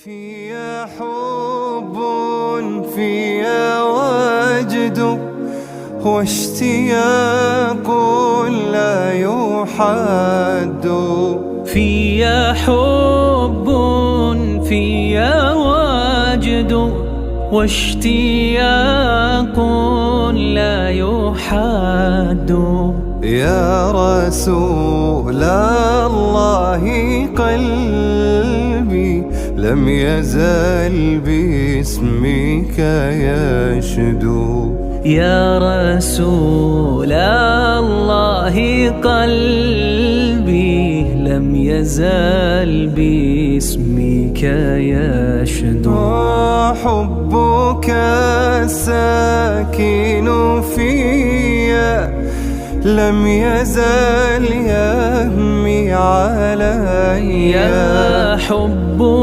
فيا حب فيا وجد واشتياق لا يحد. فيا حب فيا وجد واشتياق لا يحد. يا رسول الله قلبي لم يزل باسمك يشدو. يا رسول الله قلبي لم يزل باسمك يشدو. حبك الساكن فيا لم يزل يهمي علي. يا حب